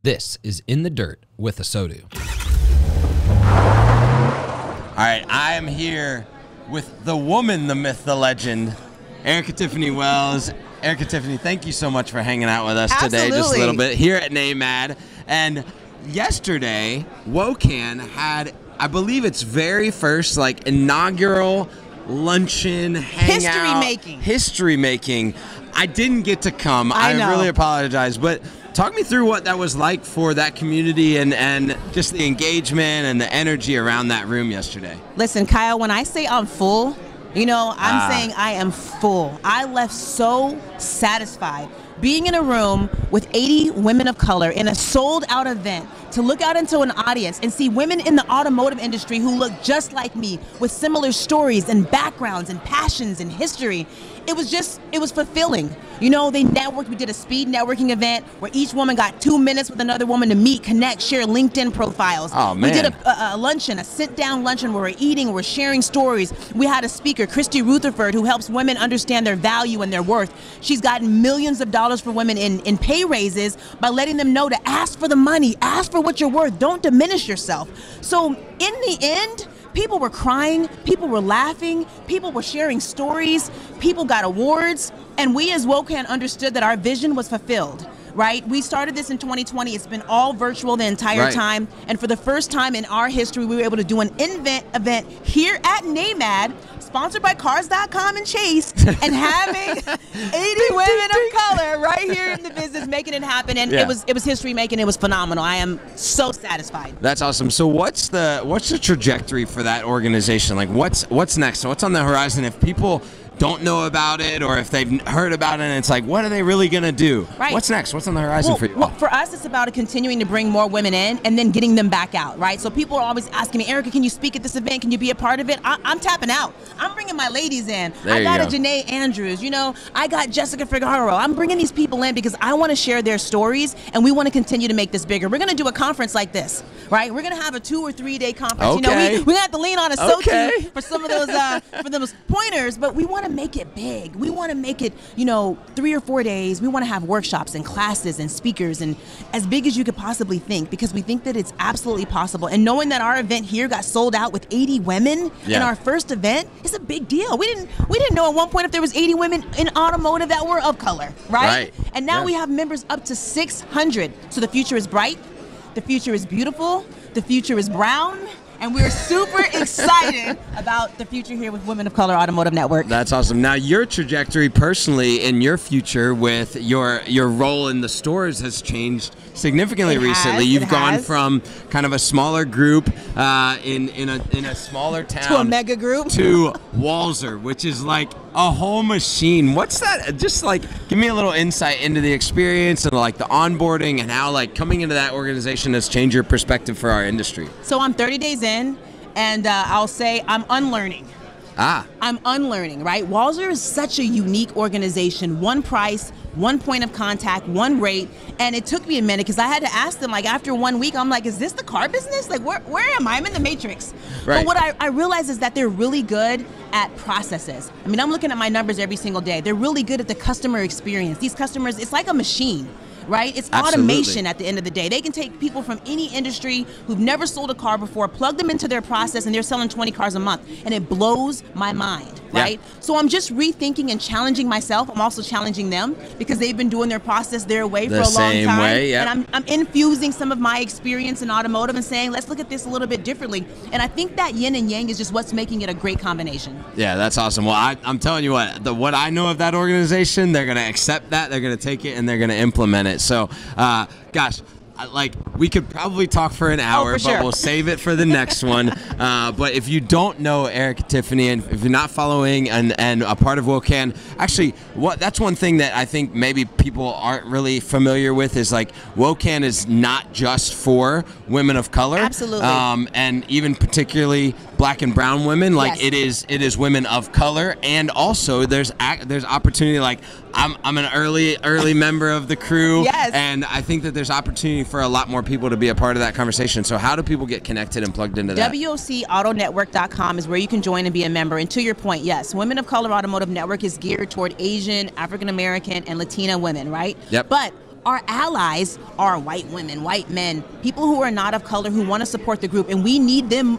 This is In the Dirt with ASOTU. All right, I am here with the woman, the myth, the legend, Erikka Tiffani Wells. Erikka Tiffani, thank you so much for hanging out with us today, just a little bit here at NAMAD. And yesterday, WOCAN had, I believe, its very first inaugural luncheon hangout. History making. I didn't get to come. I really apologize, but talk me through what that was like for that community and just the engagement and the energy around that room yesterday. Listen, Kyle, when I say I'm full, I'm saying I am full. I left so satisfied being in a room with 80 women of color in a sold-out event, to look out into an audience and see women in the automotive industry who look just like me with similar stories and backgrounds and passions and history. It was fulfilling. They networked. We did a speed networking event where each woman got 2 minutes with another woman to meet, connect, share LinkedIn profiles. Oh, man. We did a luncheon, a sit-down luncheon where we're eating, we're sharing stories. We had a speaker, Christy Rutherford, who helps women understand their value and their worth. She's gotten millions of dollars for women in pay raises by letting them know to ask for the money, ask for what you're worth, don't diminish yourself. So in the end, people were crying, people were laughing, people were sharing stories, people got awards, and we as WOCAN understood that our vision was fulfilled, right? We started this in 2020. It's been all virtual the entire time, and for the first time in our history, we were able to do an event here at NAMAD, sponsored by Cars.com and Chase, and having 80 women of color right here in the business making it happen, and it was history making. It was phenomenal. I am so satisfied. That's awesome. So what's the trajectory for that organization? What's next? So what's on the horizon if people don't know about it, or if they've heard about it and it's what are they really going to do? Right. What's next? What's on the horizon for you? Well, for us, it's about continuing to bring more women in and then getting them back out, right? So people are always asking me, Erikka, can you speak at this event? Can you be a part of it? I'm tapping out. I'm bringing my ladies in. I got a Janae Andrews, I got Jessica Figueroa. I'm bringing these people in because I want to share their stories, and we want to continue to make this bigger. We're going to do a conference like this, right? We're going to have a 2 or 3 day conference. Okay. We're going to have to lean on ASOTU for some of those pointers, but we want to make it big. We want to make it, 3 or 4 days. We want to have workshops and classes and speakers and as big as you could possibly think, because we think that it's absolutely possible. And knowing that our event here got sold out with 80 women in our first event is a big deal. We didn't know at one point if there was 80 women in automotive that were of color, right? And now we have members up to 600. So the future is bright. The future is beautiful. The future is brown. And we're super excited about the future here with Women of Color Automotive Network. That's awesome. Now, your trajectory personally in your future with your role in the stores has changed significantly recently. You've gone from kind of a smaller group in a smaller town to a mega group to Walzer, which is like a whole machine. What's that? Just give me a little insight into the experience and the onboarding and how coming into that organization has changed your perspective for our industry. So I'm 30 days in, and I'll say I'm unlearning. I'm unlearning, right? Walzer is such a unique organization. One price, one point of contact, one rate. And it took me a minute because I had to ask them, after 1 week, I'm is this the car business? Where am I? I'm in the matrix. Right. But what I realized is that they're really good at processes. I mean, I'm looking at my numbers every single day. They're really good at the customer experience. These customers, it's like a machine. Right? It's automation at the end of the day. They can take people from any industry who've never sold a car before, plug them into their process, and they're selling 20 cars a month. And it blows my mind, right? So I'm just rethinking and challenging myself. I'm also challenging them because they've been doing their process their way for a long time. And I'm infusing some of my experience in automotive and saying, let's look at this a little bit differently. And I think that yin and yang is just what's making it a great combination. Yeah, that's awesome. Well, I'm telling you what I know of that organization, they're going to accept that, they're going to take it, and they're going to implement it. So, gosh, we could probably talk for an hour, but we'll save it for the next one. But if you don't know Erikka Tiffani, and if you're not following and a part of WOCAN, actually, that's one thing that I think maybe people aren't really familiar with is WOCAN is not just for women of color. Absolutely. And even particularly Black and brown women. It is women of color, and also there's opportunity. I'm an early member of the crew, and I think that there's opportunity for a lot more people to be a part of that conversation. So how do people get connected and plugged into that? WOCAutonetwork.com is where you can join and be a member. And to your point, yes, Women of Color Automotive Network is geared toward Asian, African American, and Latina women, right? Yep. But our allies are white women, white men, people who are not of color who want to support the group, and we need them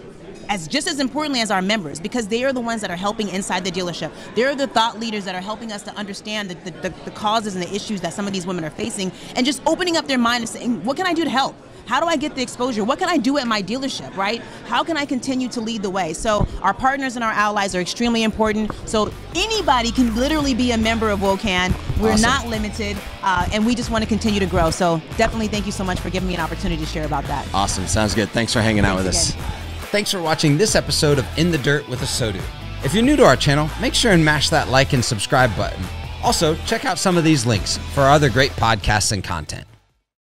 just as importantly as our members, because they are the ones that are helping inside the dealership. They're the thought leaders that are helping us to understand the causes and the issues that some of these women are facing, and just opening up their mind and saying, what can I do to help? How do I get the exposure? What can I do at my dealership, right? How can I continue to lead the way? So our partners and our allies are extremely important. So anybody can literally be a member of WOCAN. We're Awesome. not limited, and we just want to continue to grow. So definitely thank you so much for giving me an opportunity to share about that. Awesome. Sounds good. Thanks for hanging out with us. Thanks for watching this episode of In the Dirt with ASOTU. If you're new to our channel, make sure and mash that like and subscribe button. Also, check out some of these links for our other great podcasts and content.